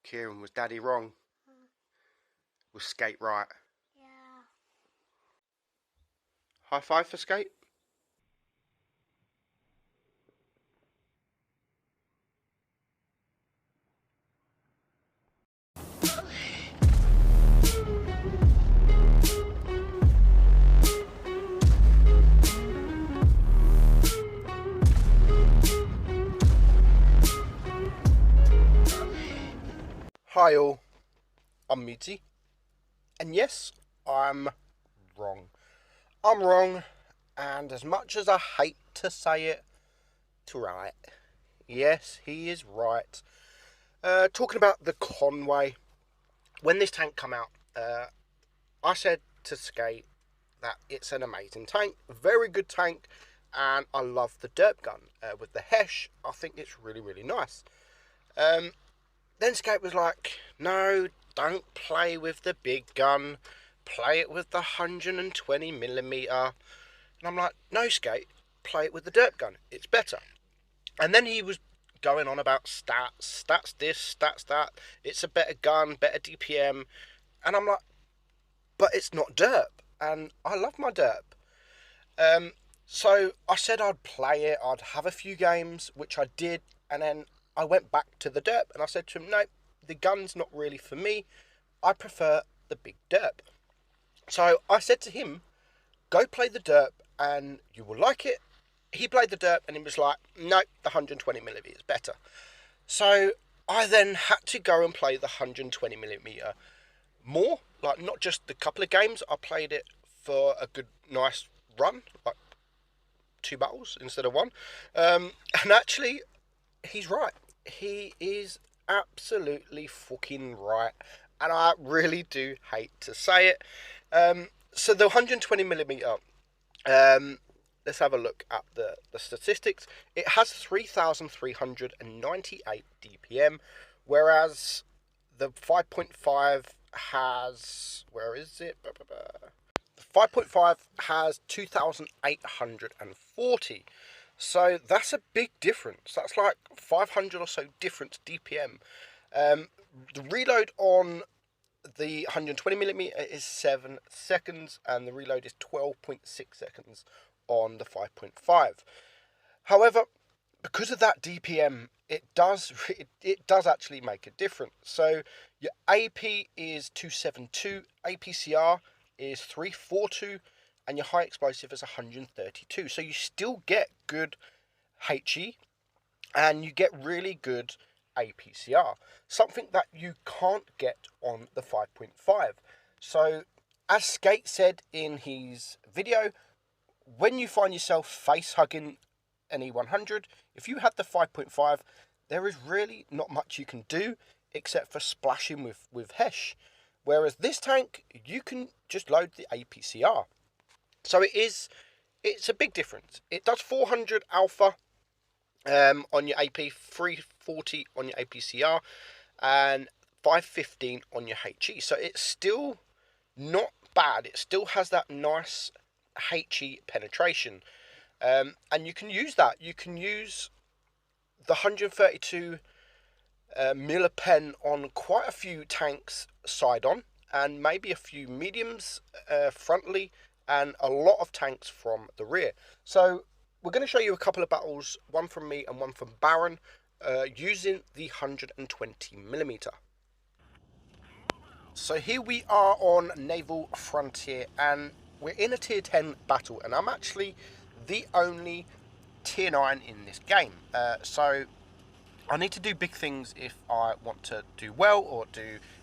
Kieran, was Daddy wrong? Was Sk8 right? Yeah. High five for Sk8. Hi all, I'm Meadsy, and yes, I'm wrong. I'm wrong, and as much as I hate to say it, it's right. Yes, he is right. Talking about the Conway, when this tank come out, I said to Sk8 that it's an amazing tank, a very good tank, and I love the derp gun. With the Hesh, I think it's really, really nice. Then Sk8 was like, no, don't play with the big gun, play it with the 120mm. And I'm like, no, Sk8, play it with the derp gun, it's better. And then he was going on about stats this, stats that, it's a better gun, better DPM. And I'm like, but it's not derp, and I love my derp. So I said I'd play it, I'd have a few games, which I did, and then I went back to the derp, and I said to him, no, the gun's not really for me, I prefer the big derp. So I said to him, go play the derp, and you will like it. He played the derp, and he was like, no, the 120mm is better. So I then had to go and play the 120mm more, like not just the couple of games, I played it for a good, nice run, like 2 battles instead of 1. And actually, he's right. He is absolutely fucking right. And I really do hate to say it. So the 120mm, let's have a look at the statistics. It has 3,398 DPM, whereas the 5.5 has, where is it? The 5.5 has 2,840. So that's a big difference. That's like 500 or so difference DPM. The reload on the 120mm is 7 seconds, and the reload is 12.6 seconds on the 5.5. However, because of that DPM, it does actually make a difference. So your AP is 272, APCR is 342, and your high explosive is 132. So you still get good HE, and you get really good APCR, something that you can't get on the 5.5. So as Sk8 said in his video, when you find yourself face hugging an E100, if you had the 5.5, there is really not much you can do except for splashing with Hesh. Whereas this tank, you can just load the APCR. So it's a big difference. It does 400 alpha on your AP, 340 on your APCR, and 515 on your HE. So it's still not bad. It still has that nice HE penetration. And you can use that. You can use the 132 millipen on quite a few tanks side on, and maybe a few mediums frontally, and a lot of tanks from the rear. So we're going to show you a couple of battles, one from me and one from Baron, using the 120mm. So here we are on Naval Frontier, and we're in a tier 10 battle, and I'm actually the only tier 9 in this game. So I need to do big things if I want to do well, or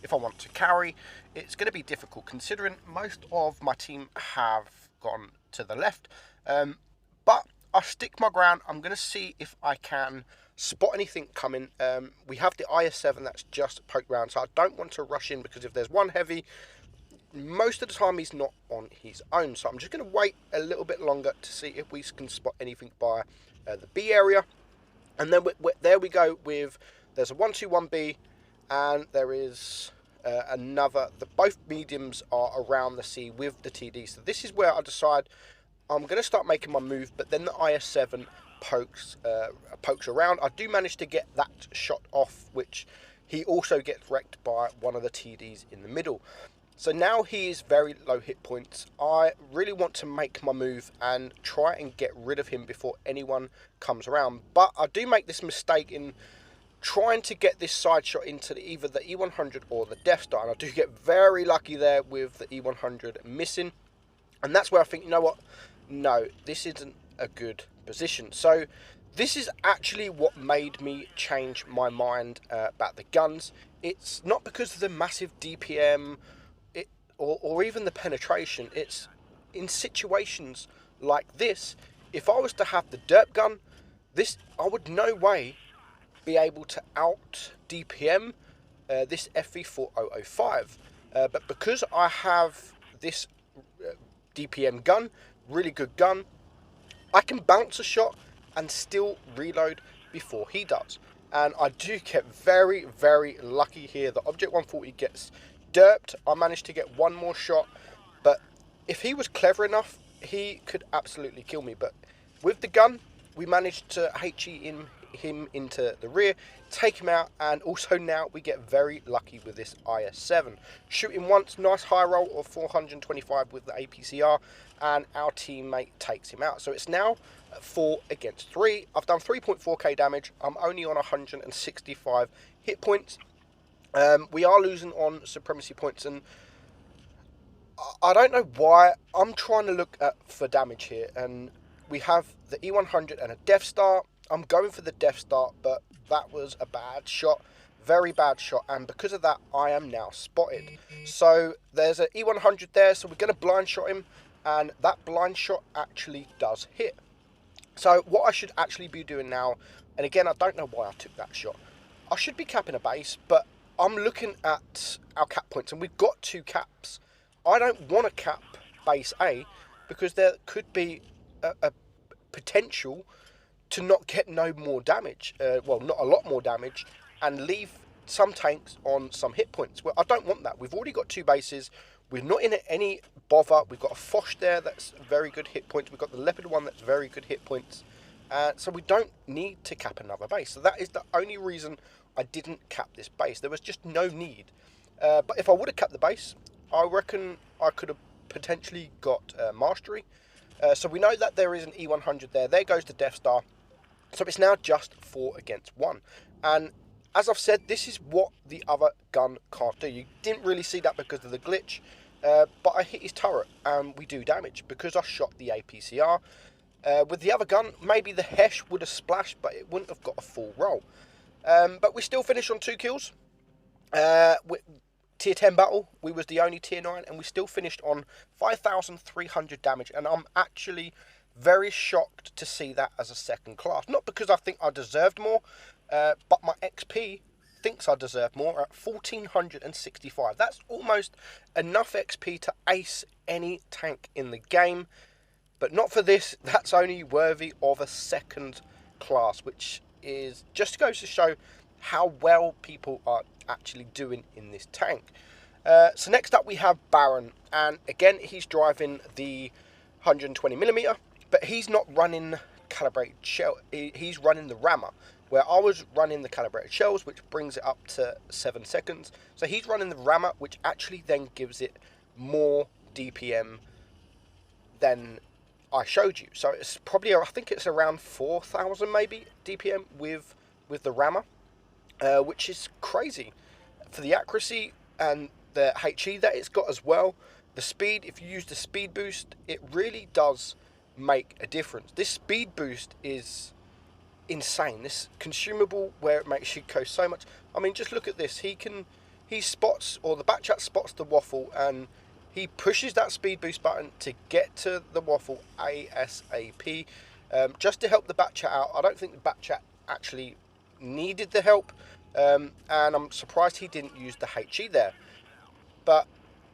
if I want to carry. It's going to be difficult considering most of my team have gone to the left. But I'll stick my ground. I'm going to see if I can spot anything coming. We have the IS-7 that's just poked round, so I don't want to rush in, because if there's one heavy, most of the time he's not on his own. So I'm just going to wait a little bit longer to see if we can spot anything by the B area. And then there we go with, there's a 121B, and there is another, both mediums are around the C with the TD. So this is where I decide I'm going to start making my move, but then the IS-7 pokes around. I do manage to get that shot off, which he also gets wrecked by one of the TDs in the middle. So now he is very low hit points. I really want to make my move and try and get rid of him before anyone comes around. But I do make this mistake in trying to get this side shot into either the E100 or the Death Star. And I do get very lucky there with the E100 missing. And that's where I think, you know what? No, this isn't a good position. So this is actually what made me change my mind about the guns. It's not because of the massive DPM or even the penetration. It's in situations like this. If I was to have the derp gun, I would no way be able to out DPM this FV4005. But because I have this DPM gun, really good gun, I can bounce a shot and still reload before he does. And I do get very, very lucky here. The Object 140 gets derped. I managed to get one more shot, but if he was clever enough, he could absolutely kill me. But with the gun, we managed to HE him into the rear, take him out, and also now we get very lucky with this IS-7. Shooting once, nice high roll of 425 with the APCR, and our teammate takes him out. So it's now 4 against 3. I've done 3.4k damage. I'm only on 165 hit points. We are losing on supremacy points, and I don't know why. I'm trying to look for damage here, and we have the E100 and a Death Star. I'm going for the Death Star, but that was a bad shot, very bad shot, and because of that, I am now spotted. So there's an E100 there, so we're going to blind shot him, and that blind shot actually does hit. So what I should actually be doing now, and again, I don't know why I took that shot. I should be capping a base, but I'm looking at our cap points, and we've got 2 caps. I don't want to cap base A because there could be a potential to not get no more damage, well, not a lot more damage, and leave some tanks on some hit points. Well, I don't want that. We've already got 2 bases. We're not in any bother. We've got a Foch there that's very good hit points. We've got the Leopard one that's very good hit points. So we don't need to cap another base. So that is the only reason I didn't cap this base. There was just no need. But if I would have capped the base, I reckon I could have potentially got Mastery. So we know that there is an E100 there. There goes the Death Star. So it's now just 4 against 1. And as I've said, this is what the other gun can't do. You didn't really see that because of the glitch. But I hit his turret and we do damage because I shot the APCR. With the other gun, maybe the Hesh would have splashed, but it wouldn't have got a full roll. But we still finished on 2 kills. Tier 10 battle, we was the only tier 9, and we still finished on 5,300 damage. And I'm actually very shocked to see that as a second class. Not because I think I deserved more, but my XP thinks I deserve more at 1,465. That's almost enough XP to ace any tank in the game. But not for this. That's only worthy of a second class, which is just goes to show how well people are actually doing in this tank. So next up we have Baron, and again he's driving the 120mm, but he's not running calibrated shell. He's running the rammer, where I was running the calibrated shells, which brings it up to 7 seconds. So he's running the rammer, which actually then gives it more DPM than I showed you. So it's probably, I think it's around 4,000 maybe DPM with the rammer, which is crazy for the accuracy and the HE that it's got as well. The speed, if you use the speed boost, it really does make a difference. This speed boost is insane. This consumable, where it makes you go so much. I mean, just look at this. He spots, or the back chat spots the waffle, and he pushes that speed boost button to get to the waffle ASAP, just to help the back chat out. I don't think the back chat actually needed the help, and I'm surprised he didn't use the HE there. But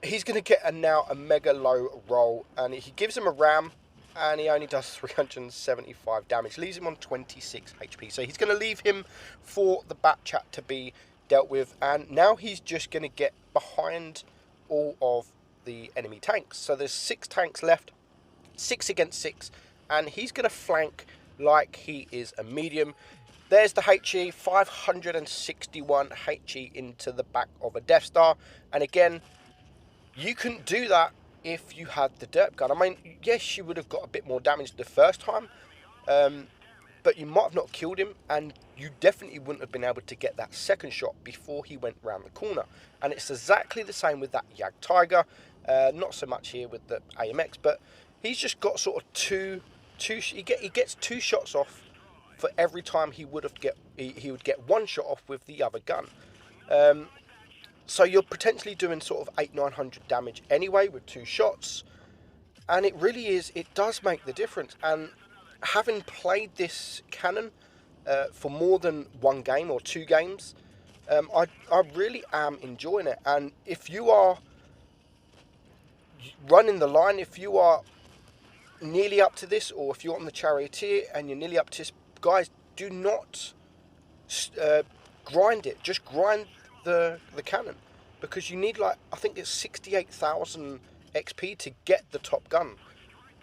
he's going to get now a mega low roll, and he gives him a ram, and he only does 375 damage, leaves him on 26 HP. So he's going to leave him for the back chat to be dealt with, and now he's just going to get behind all of the enemy tanks. So there's 6 tanks left, 6 against 6, and he's going to flank like he is a medium. there's the HE, 561 HE into the back of a Death Star. And again, you couldn't do that if you had the derp gun. I mean, yes, you would have got a bit more damage the first time, but you might have not killed him, and you definitely wouldn't have been able to get that second shot before he went round the corner. And it's exactly the same with that Jag Tiger. Not so much here with the AMX, but he's just got sort of he gets 2 shots off for every time he would get 1 shot off with the other gun. So you're potentially doing sort of 800-900 damage anyway with 2 shots, and it does make the difference. And having played this cannon for more than 1 game or 2 games, I really am enjoying it. And if you are running the line, if you are nearly up to this, or if you're on the Charioteer and you're nearly up to this, guys, do not grind it. Just grind the cannon, because you need, like, I think it's 68,000 XP to get the top gun.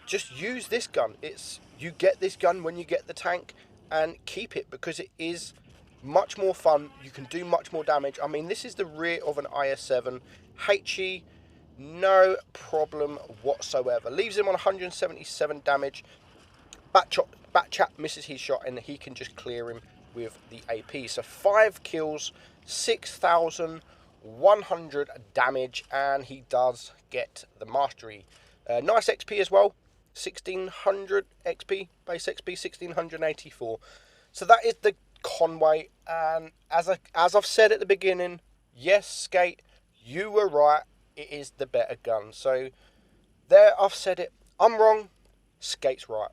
Just use this gun. You get this gun when you get the tank, and keep it, because it is much more fun. You can do much more damage. I mean, this is the rear of an IS-7. HE, no problem whatsoever. Leaves him on 177 damage. Batchat misses his shot, and he can just clear him with the AP. So 5 kills, 6,100 damage, and he does get the mastery. Nice XP as well. 1600 XP, base XP 1684. So that is the Conway, and as I've said at the beginning, yes, Sk8, you were right, it is the better gun. So there, I've said it, I'm wrong, Sk8's right.